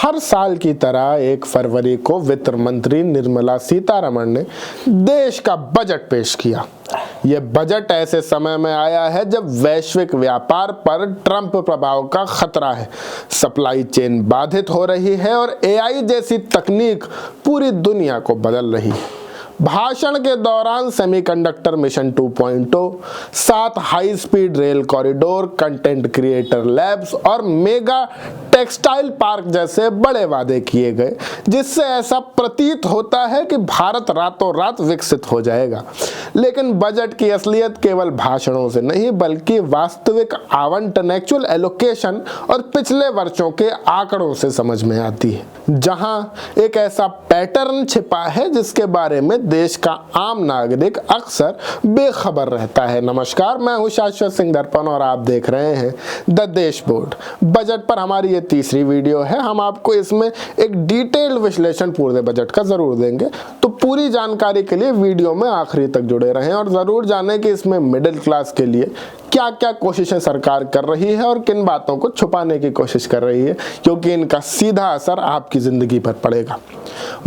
हर साल की तरह 1 फरवरी को वित्त मंत्री निर्मला सीतारमण ने देश का बजट पेश किया। यह बजट ऐसे समय में आया है जब वैश्विक व्यापार पर ट्रंप प्रभाव का खतरा है, सप्लाई चेन बाधित हो रही है और एआई जैसी तकनीक पूरी दुनिया को बदल रही है। भाषण के दौरान semiconductor mission 2.0, 7 high speed rail corridor, content creator labs और मेगा टेक्सटाइल पार्क जैसे बड़े वादे किए गए, जिससे ऐसा प्रतीत होता है कि भारत रातों रात विकसित हो जाएगा। लेकिन बजट की असलियत केवल भाषणों से नहीं बल्कि वास्तविक आवंटन, एक्चुअल एलोकेशन और पिछले वर्षों के आंकड़ों से समझ में आती है, जहां एक ऐसा पैटर्न छिपा है जिसके बारे में देश का आम नागरिक अक्सर बेखबर रहता है। नमस्कार, मैं हूं शाश्वत सिंह दर्पण और आप देख रहे हैं द देश बोर्ड। बजट पर हमारी ये तीसरी वीडियो है। हम आपको इसमें एक डिटेल्ड विश्लेषण पूरे बजट का जरूर देंगे, तो पूरी जानकारी के लिए वीडियो में आखिरी तक जुड़े रहें और जरूर जानें कि इसमें मिडिल क्लास के लिए क्या क्या कोशिशें सरकार कर रही है और किन बातों को छुपाने की कोशिश कर रही है, क्योंकि इनका सीधा असर आपकी जिंदगी पर पड़ेगा।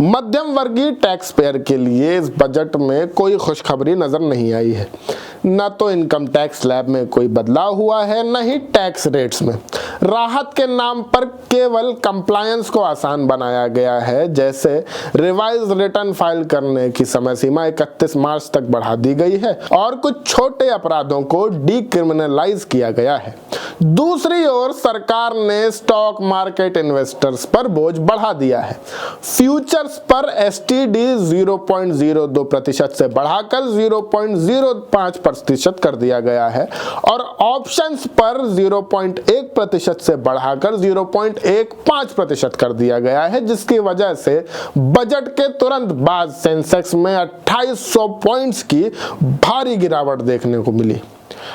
मध्यम वर्गीय टैक्स पेयर के लिए इस बजट में कोई खुशखबरी नजर नहीं आई है। न तो इनकम टैक्स स्लैब में कोई बदलाव हुआ है, न ही टैक्स रेट्स में। राहत के नाम पर केवल कंप्लायंस को आसान बनाया गया है, जैसे रिवाइज रिटर्न फाइल करने की समय सीमा 31 मार्च तक बढ़ा दी गई है और कुछ छोटे अपराधों को डीक्रिमिनलाइज किया गया है। दूसरी ओर सरकार ने स्टॉक मार्केट इन्वेस्टर्स पर बोझ बढ़ा दिया है। फ्यूचर्स पर एसटीडी 0.02% से बढ़ाकर 0.05% कर दिया गया है और ऑप्शंस पर 0.1% से बढ़ाकर 0.15% कर दिया गया है, जिसकी वजह से बजट के तुरंत बाद सेंसेक्स में 2800 पॉइंट्स की भारी गिरावट देखने को मिली।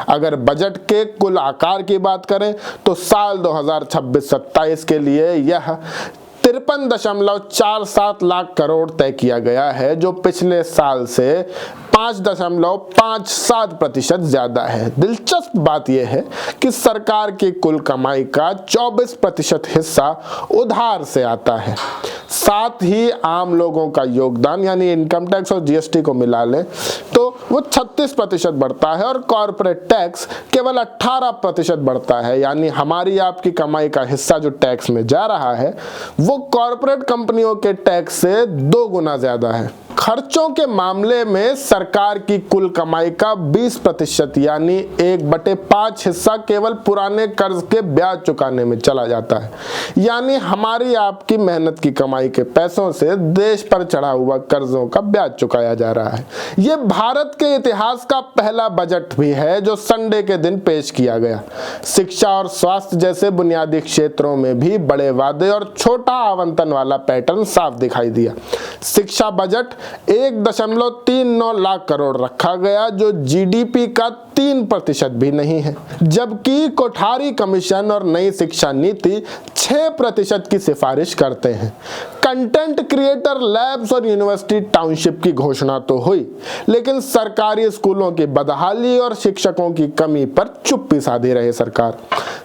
अगर बजट के कुल आकार की बात करें तो साल 2026-27 के लिए यह 53.47 लाख करोड़ तय किया गया है, जो पिछले साल से 5.57% ज्यादा है। दिलचस्प बात यह है कि सरकार की कुल कमाई का 24% हिस्सा उधार से आता है। साथ ही आम लोगों का योगदान यानी इनकम टैक्स और जीएसटी को मिला लें तो वो 36% बढ़ता है और कॉर्पोरेट टैक्स केवल 18% बढ़ता है। यानी हमारी आपकी कमाई का हिस्सा जो टैक्स में जा रहा है वो कॉर्पोरेट कंपनियों के टैक्स से 2 गुना ज्यादा है। खर्चों के मामले में सरकार की कुल कमाई का 20% यानी 1/5 हिस्सा केवल पुराने कर्ज के ब्याज चुकाने में चला जाता है। यानी हमारी आपकी मेहनत की कमाई के पैसों से देश पर चढ़ा हुआ कर्जों का ब्याज चुकाया जा रहा है। यह भारत के इतिहास का पहला बजट भी है जो संडे के दिन पेश किया गया। शिक्षा और स्वास्थ्य जैसे बुनियादी क्षेत्रों में भी बड़े वादे और छोटा आवंटन वाला पैटर्न साफ दिखाई दिया। शिक्षा बजट 1.39 लाख करोड़ रखा गया, जो जीडीपी का 3% भी नहीं है, जबकि कोठारी कमीशन और नई शिक्षा नीति 6% की सिफारिश करते हैं। कंटेंट क्रिएटर लैब्स और यूनिवर्सिटी टाउनशिप की घोषणा तो हुई, लेकिन सरकारी स्कूलों की बदहाली और शिक्षकों की कमी पर चुप्पी साधी रही सरकार।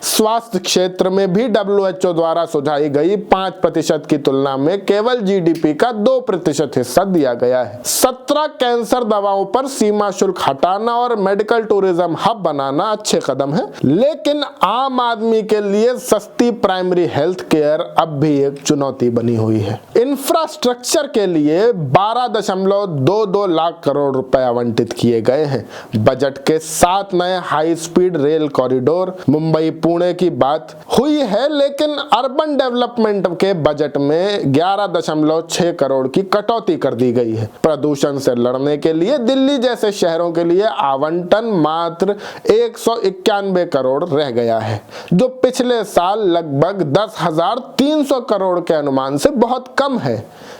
स्वास्थ्य क्षेत्र में भी WHO द्वारा सुझाई गई 5% की तुलना में केवल जीडीपी का 2% हिस्सा दिया गया है। 17 कैंसर दवाओं पर सीमा शुल्क हटाना और मेडिकल टूरिज्म हब बनाना अच्छे कदम है, लेकिन आम आदमी के लिए सस्ती प्राइमरी हेल्थ केयर अब भी एक चुनौती बनी हुई है। इंफ्रास्ट्रक्चर के लिए 12.22 लाख करोड़ रुपए आवंटित किए गए हैं। बजट के 7 नए high speed rail corridor, Mumbai Pune की बात हुई है, लेकिन अर्बन डेवलपमेंट के बजट में 11.6 करोड़ की कटौती कर दी गई है। प्रदूषण से लड़ने के लिए दिल्ली जैसे शहरों के लिए आवंटन मात्र 191 करोड़ रह गया है, जो पिछले साल लगभग 10,300 करोड़ के अनुमान से बहुत बहुत कम है।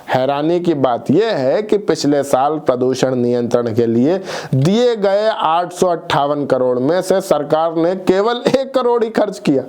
हैरानी की बात यह है कि पिछले साल प्रदूषण नियंत्रण के लिए दिए गए 858 करोड़ में से सरकार ने केवल 1 करोड़ ही खर्च किया।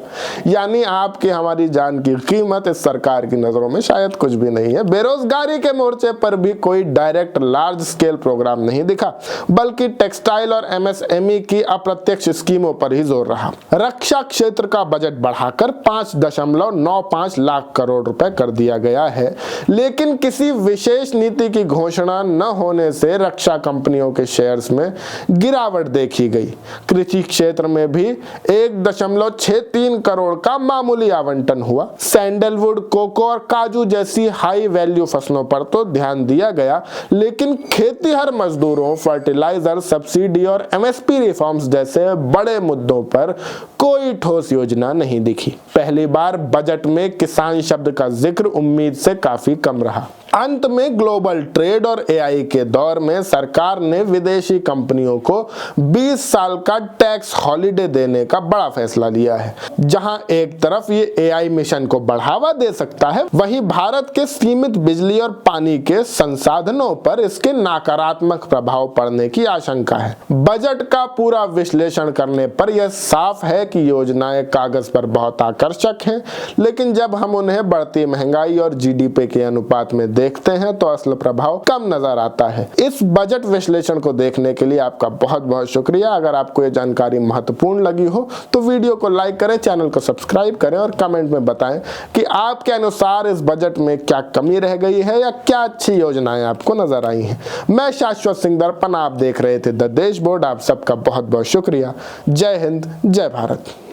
यानी आपकी हमारी जान की कीमत इस सरकार की नजरों में शायद कुछ भी नहीं है। बेरोजगारी के मोर्चे पर भी कोई डायरेक्ट लार्ज स्केल प्रोग्राम नहीं दिखा, बल्कि टेक्सटाइल और एमएसएमई की अप्रत्यक्ष स्कीमों पर ही जोर रहा। रक्षा क्षेत्र का बजट बढ़ाकर 5.95 लाख करोड़ रुपए कर दिया गया है, लेकिन किसी विशेष नीति की घोषणा न होने से रक्षा कंपनियों के शेयर्स में गिरावट देखी गई। कृषि क्षेत्र में भी 1.63 करोड़ का मामूली आवंटन हुआ। सैंडलवुड, कोको और काजू जैसी हाई वैल्यू फसलों पर तो ध्यान दिया गया, लेकिन खेतीहर मजदूरों, फर्टिलाइजर सब्सिडी और एमएसपी रिफॉर्म्स जैसे बड़े मुद्दों पर कोई ठोस योजना नहीं दिखी। पहली बार बजट में किसान शब्द का जिक्र उम्मीद से काफी कम रहा। अंत में ग्लोबल ट्रेड और एआई के दौर में सरकार ने विदेशी कंपनियों को 20 साल का टैक्स हॉलिडे देने का बड़ा फैसला लिया है। जहां एक तरफ ये एआई मिशन को बढ़ावा दे सकता है, वहीं भारत के सीमित बिजली और पानी के संसाधनों पर इसके नकारात्मक प्रभाव पड़ने की आशंका है। बजट का पूरा विश्लेषण करने पर यह साफ है कि योजनाएं कागज पर बहुत आकर्षक हैं, लेकिन जब हम उन्हें बढ़ती महंगाई और जीडीपी के अनुपात में देखते हैं तो असल प्रभाव कम नजर आता है। इस बजट विश्लेषण को देखने के लिए आपका बहुत बहुत शुक्रिया। अगर आपको ये जानकारी महत्वपूर्ण लगी हो तो वीडियो को लाइक करें, चैनल को सब्सक्राइब करें और कमेंट में बताएं कि आपके अनुसार इस बजट में क्या कमी रह गई है या क्या अच्छी योजनाएं आपको नजर आई हैं। मैं शाश्वत सिंह दर्पण, आप देख रहे थे द देश बोर्ड। आप सबका बहुत बहुत शुक्रिया। जय हिंद, जय भारत।